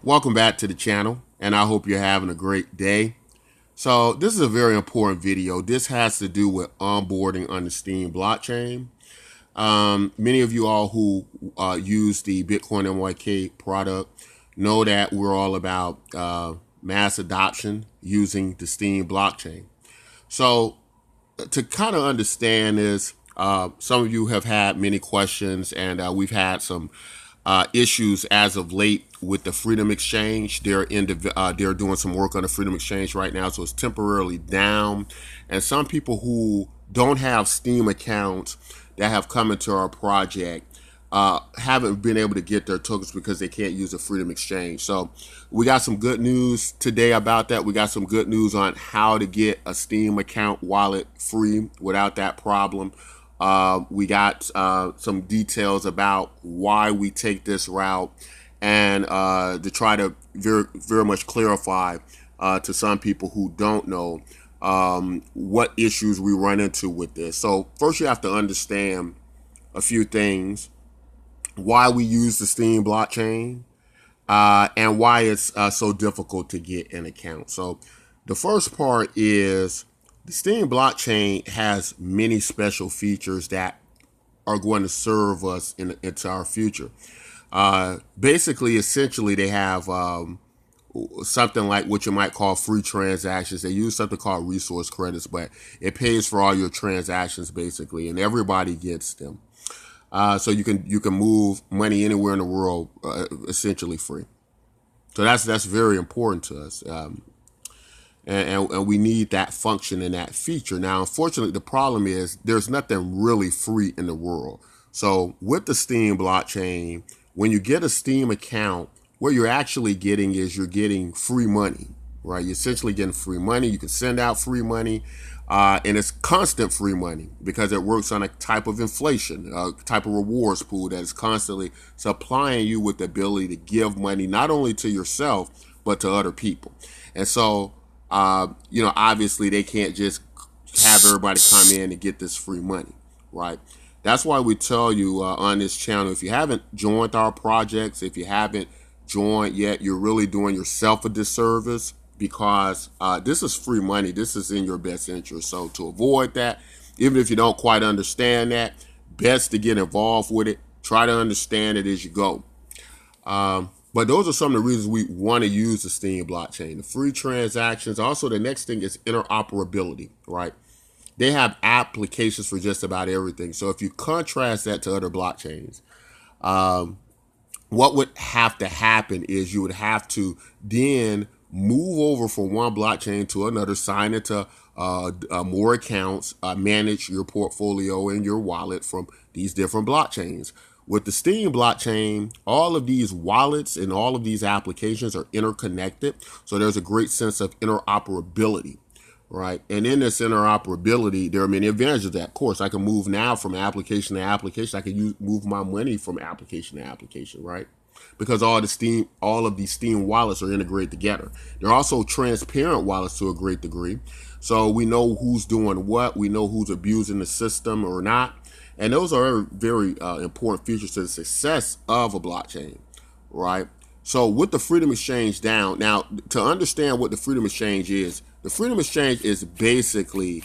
Welcome back to the channel, and I hope you're having a great day. So this is a very important video. This has to do with onboarding on the Steem blockchain. Many of you all who use the BtcMyk product know that we're all about mass adoption using the Steem blockchain. So to kind of understand this, some of you have had many questions, and we've had some issues as of late with the Freedom Exchange. They're doing some work on the Freedom Exchange right now, so it's temporarily down. And some people who don't have Steem accounts that have come into our project haven't been able to get their tokens because they can't use the Freedom Exchange. So we got some good news today about that. We got some good news on how to get a Steem account wallet free without that problem. We got some details about why we take this route, and to try to very much clarify to some people who don't know what issues we run into with this. So first you have to understand a few things: why we use the Steem blockchain, and why it's so difficult to get an account. So the first part is the Steem blockchain has many special features that are going to serve us into our future. Basically, essentially, they have something like what you might call free transactions. They use something called resource credits, but it pays for all your transactions basically, and everybody gets them. So you can move money anywhere in the world essentially free. So that's very important to us. And we need that function and that feature. Now, unfortunately, the problem is there's nothing really free in the world. So with the Steem blockchain, when you get a Steem account, what you're actually getting is you're getting free money, right? You're essentially getting free money. You can send out free money, and it's constant free money because it works on a type of inflation, a type of rewards pool that is constantly supplying you with the ability to give money not only to yourself, but to other people. And so obviously they can't just have everybody come in and get this free money, right? That's why we tell you on this channel, if you haven't joined our projects, if you haven't joined yet, you're really doing yourself a disservice, because this is free money. This is in your best interest. So to avoid that, even if you don't quite understand that, best to get involved with it. Try to understand it as you go. But those are some of the reasons we want to use the Steem blockchain. The free transactions. Also, the next thing is interoperability, right? They have applications for just about everything. So if you contrast that to other blockchains, what would have to happen is you would have to then move over from one blockchain to another, sign into more accounts, manage your portfolio and your wallet from these different blockchains. With the Steem blockchain, all of these wallets and all of these applications are interconnected. So there's a great sense of interoperability, right? And in this interoperability, there are many advantages of that. Of course, I can move now from application to application. I can move my money from application to application, right? Because all of these Steem wallets are integrated together. They're also transparent wallets to a great degree. So we know who's doing what. We know who's abusing the system or not. And those are very important features to the success of a blockchain, right? So with the Freedom Exchange down, now to understand what the Freedom Exchange is, the Freedom Exchange is basically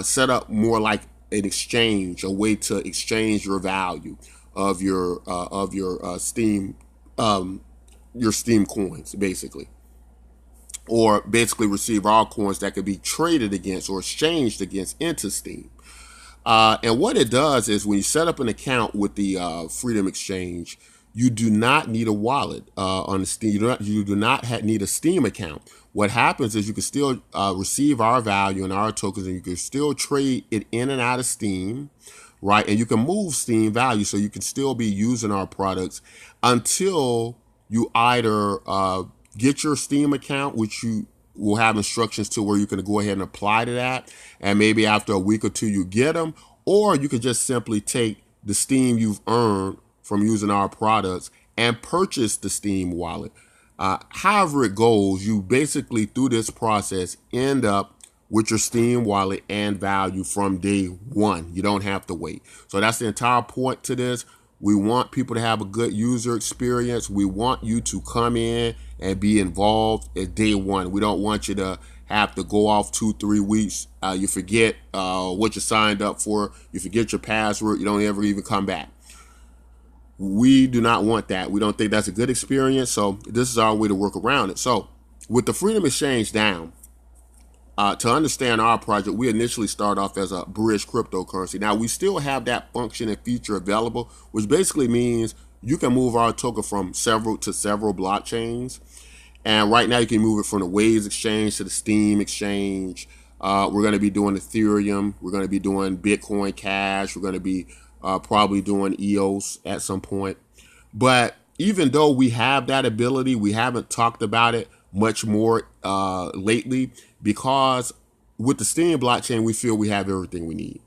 set up more like an exchange, a way to exchange your value of your Steem coins, basically, or basically receive all coins that could be traded against or exchanged against into Steem. And what it does is when you set up an account with the Freedom Exchange, you do not need a wallet on the Steem. You do not need a Steem account. What happens is you can still receive our value and our tokens, and you can still trade it in and out of Steem, right? And you can move Steem value, so you can still be using our products until you either get your Steem account, which you will have instructions to where you can go ahead and apply to that, and maybe after a week or two you get them, or you could just simply take the Steem you've earned from using our products and purchase the Steem wallet. However it goes, you basically through this process end up with your Steem wallet and value from day one. You don't have to wait. So that's the entire point to this. We want people to have a good user experience. We want you to come in and be involved at day one. We don't want you to have to go off 2-3 weeks. You forget what you signed up for. You forget your password. You don't ever even come back. We do not want that. We don't think that's a good experience. So this is our way to work around it. So with the Freedom Exchange down, to understand our project, we initially start off as a bridge cryptocurrency. Now, we still have that function and feature available, which basically means you can move our token from several blockchains. And right now, you can move it from the Waves exchange to the Steem exchange. We're going to be doing Ethereum. We're going to be doing Bitcoin Cash. We're going to be probably doing EOS at some point. But even though we have that ability, we haven't talked about it much more lately, because with the Steem blockchain, we feel we have everything we need,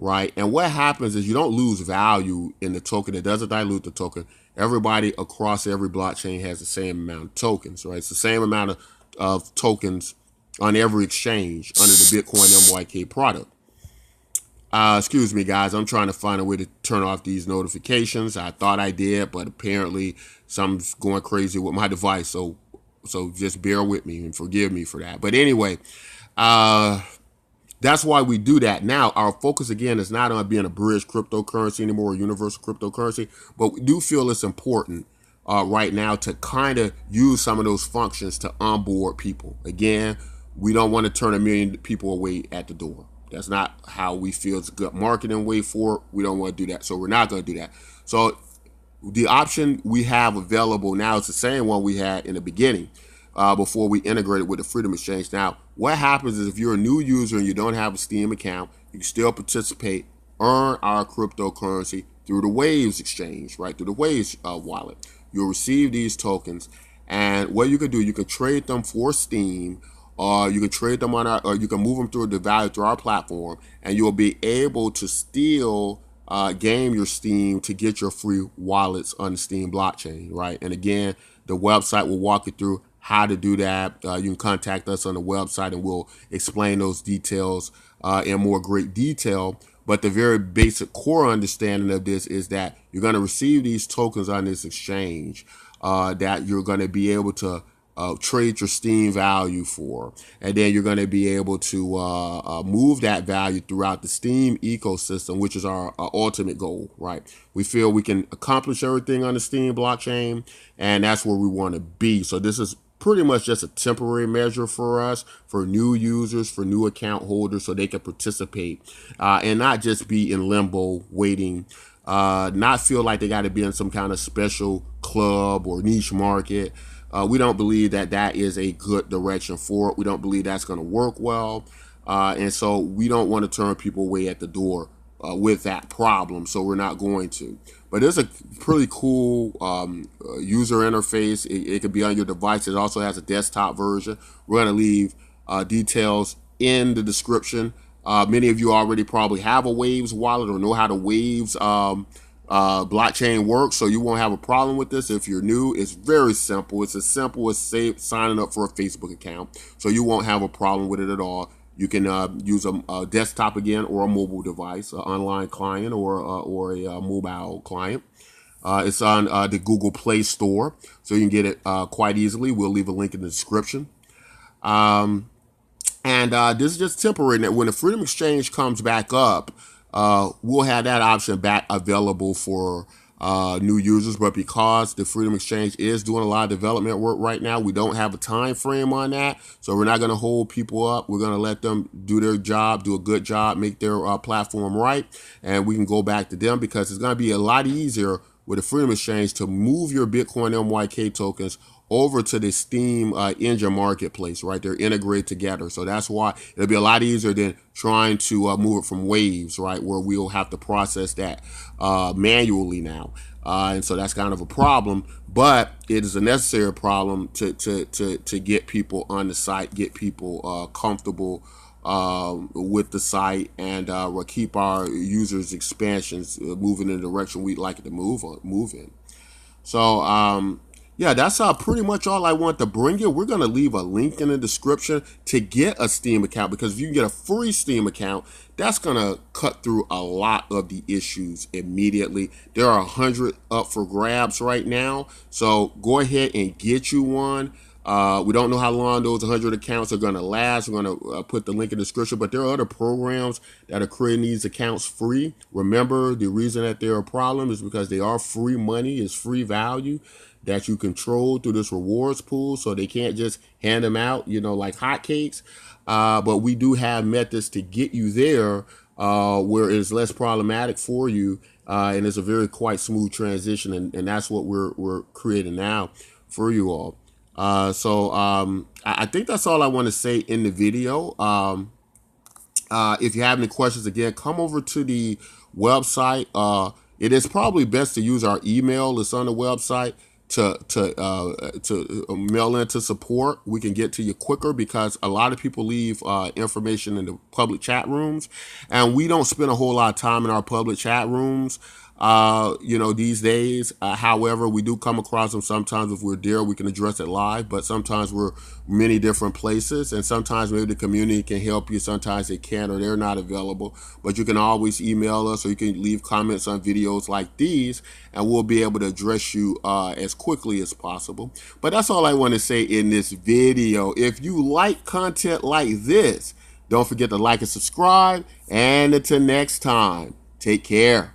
right? And what happens is you don't lose value in the token. It doesn't dilute the token. Everybody across every blockchain has the same amount of tokens, right? It's the same amount of tokens on every exchange under the BtcMyk product. Excuse me, guys. I'm trying to find a way to turn off these notifications. I thought I did, but apparently something's going crazy with my device. So just bear with me and forgive me for that. But anyway, that's why we do that. Now, our focus, again, is not on being a bridge cryptocurrency anymore, a universal cryptocurrency, but we do feel it's important right now to kind of use some of those functions to onboard people. Again, we don't want to turn 1 million people away at the door. That's not how we feel it's a good marketing way for it. We don't want to do that. So we're not going to do that. So the option we have available now is the same one we had in the beginning before we integrated with the Freedom Exchange. Now, what happens is if you're a new user and you don't have a Steem account, you can still participate, earn our cryptocurrency through the Waves exchange, right? Through the Waves wallet. You'll receive these tokens, and what you can do, you can trade them for Steem, or you can trade them on our, or you can move them through the value through our platform, and you'll be able to still game your Steem to get your free wallets on the Steem blockchain, right? And again, the website will walk you through how to do that. You can contact us on the website and we'll explain those details in more great detail. But the very basic core understanding of this is that you're going to receive these tokens on this exchange that you're going to be able to trade your Steem value for, and then you're going to be able to move that value throughout the Steem ecosystem, which is our ultimate goal, right? We feel we can accomplish everything on the Steem blockchain, and that's where we want to be. So this is pretty much just a temporary measure for us, for new users, for new account holders, so they can participate and not just be in limbo waiting, not feel like they got to be in some kind of special club or niche market. We don't believe that that is a good direction for it. We don't believe that's going to work well. And so we don't want to turn people away at the door with that problem. So we're not going to. But it's a pretty cool user interface. It could be on your device. It also has a desktop version. We're going to leave details in the description. Many of you already probably have a Waves wallet or know how the Waves blockchain works, so you won't have a problem with this. If you're new, it's very simple. It's as simple as signing up for a Facebook account, so you won't have a problem with it at all. You can use a desktop again, or a mobile device, an online client, or a mobile client. It's on the Google Play Store, so you can get it quite easily. We'll leave a link in the description. And this is just temporary. Now, when the Freedom Exchange comes back up, we'll have that option back available for new users. But because the Freedom Exchange is doing a lot of development work right now, we don't have a time frame on that. So we're not going to hold people up. We're going to let them do their job, do a good job, make their platform right. And we can go back to them, because it's going to be a lot easier with the Freedom Exchange to move your BtcMyk tokens over to the Steem engine marketplace, right? They're integrated together. So that's why it'll be a lot easier than trying to move it from Waves, right? Where we'll have to process that manually now. And so that's kind of a problem, but it is a necessary problem to get people on the site, get people comfortable with the site, and we'll keep our users' expansions moving in the direction we'd like it to move in. So, Yeah, that's pretty much all I want to bring you. We're going to leave a link in the description to get a Steem account, because if you can get a free Steem account, that's going to cut through a lot of the issues immediately. There are 100 up for grabs right now, so go ahead and get you one. We don't know how long those 100 accounts are going to last. We're going to put the link in the description, but there are other programs that are creating these accounts free. Remember, the reason that they're a problem is because they are free money, is free value that you control through this rewards pool, so they can't just hand them out, you know, like hotcakes. But we do have methods to get you there where it's less problematic for you, and it's a very quite smooth transition, and that's what we're creating now for you all. I think that's all I want to say in the video. If you have any questions, again, come over to the website. It is probably best to use our email that's on the website to mail into support. We can get to you quicker, because a lot of people leave information in the public chat rooms, and we don't spend a whole lot of time in our public chat rooms you know, these days. However, we do come across them sometimes. If we're there, we can address it live, but sometimes we're many different places, and sometimes maybe the community can help you, sometimes they can't, or they're not available. But you can always email us, or you can leave comments on videos like these, and we'll be able to address you as quickly as possible. But that's all I want to say in this video. If you like content like this, don't forget to like and subscribe, and until next time, take care.